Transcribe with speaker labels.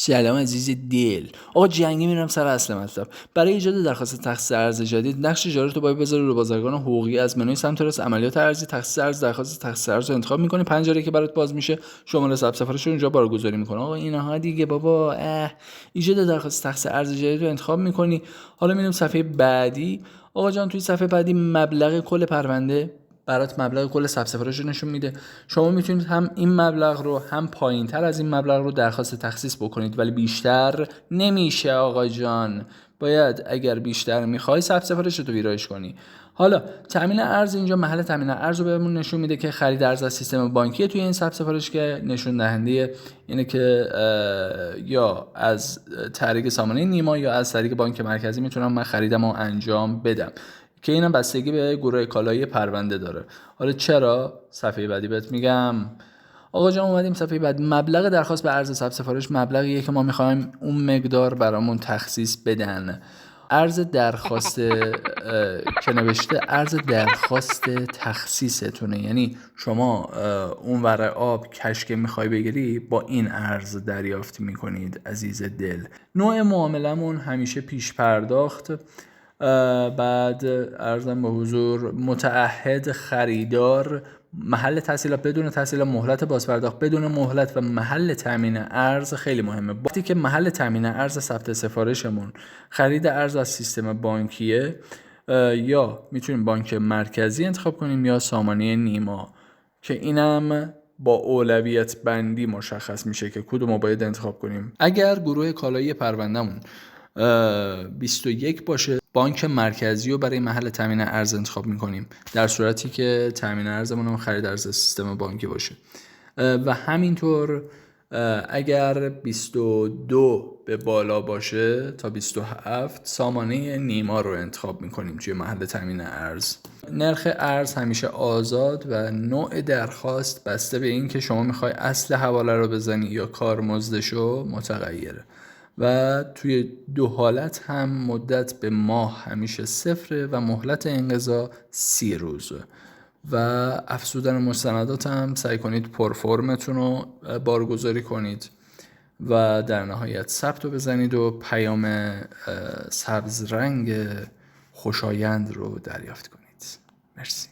Speaker 1: سلام عزیز دل. آقا جنگی میرم سر اصل مطلب. برای ایجاد درخواست تخصیص ارز جدید نقش جاری تو باید بذاری رو بازرگان حقوقی. از منوی سمت راست عملیات ارزی تخصیص ارز درخواست تخصیص ارز رو انتخاب می‌کنی. پنجره که برات باز میشه شماره ثبت سفارش رو اونجا بارگذاری می‌کنی. آقا اینها دیگه بابا ایجاد درخواست تخصیص ارز جدید رو انتخاب می‌کنی. حالا میریم صفحه بعدی. آقا جان توی صفحه بعدی مبلغ کل پرونده برات مبلغ کل ثبت سفارش رو نشون میده. شما میتونید هم این مبلغ رو هم پایین‌تر از این مبلغ رو درخواست تخصیص بکنید، ولی بیشتر نمیشه آقا جان. باید اگر بیشتر میخوای ثبت سفارش رو ویرایش کنی. حالا تامین ارز، اینجا محل تامین ارز رو بهمون نشون میده که خرید ارز از سیستم بانکی توی این ثبت سفارش که نشون دهنده اینه که یا از طریق سامانه نیما یا از طریق بانک مرکزی میتونم من خریدم رو انجام بدم، که اینم بستگی به گروه کالایی پرونده داره. حالا چرا؟ صفحه بعدی بهت میگم. آقا جان اومدیم صفحه بعد. مبلغ درخواست به ارز ثبت سفارش مبلغیه که ما میخوایم اون مقدار برامون تخصیص بدن. ارز درخواست که نوشته ارز درخواست تخصیصتونه، یعنی شما اون ورق آب کش که میخوای بگیری با این ارز دریافت میکنید عزیز دل. نوع معاملمون همیشه پیش پرداخت. بعد ارزم به حضور متعهد، خریدار، محل تسهیلات بدون تسهیلات، مهلت بازپرداخت بدون مهلت و محل تامین ارز خیلی مهمه. وقتی که محل تامین ارز ثبت سفارشمون خرید ارز از سیستم بانکیه، یا میتونیم بانک مرکزی انتخاب کنیم یا سامانه نیما، که اینم با اولویت بندی مشخص میشه که کدوم باید انتخاب کنیم. اگر گروه کالایی پروندهمون 21 باشه بانک مرکزی رو برای محل تامین ارز انتخاب میکنیم، در صورتی که تامین ارزمون هم خرید ارز سیستم بانکی باشه. و همینطور اگر 22 به بالا باشه تا 27 سامانه نیما رو انتخاب میکنیم توی محل تامین ارز. نرخ ارز همیشه آزاد و نوع درخواست بسته به این که شما میخوای اصل حواله رو بزنی یا کارمزدشو متغیره. و توی دو حالت هم مدت به ماه همیشه 0 و مهلت انقضا 30 روزه. و افزودن مستندات هم سعی کنید پرفرمتون رو بارگذاری کنید و در نهایت ثبت رو بزنید و پیام سبز رنگ خوشایند رو دریافت کنید. مرسی.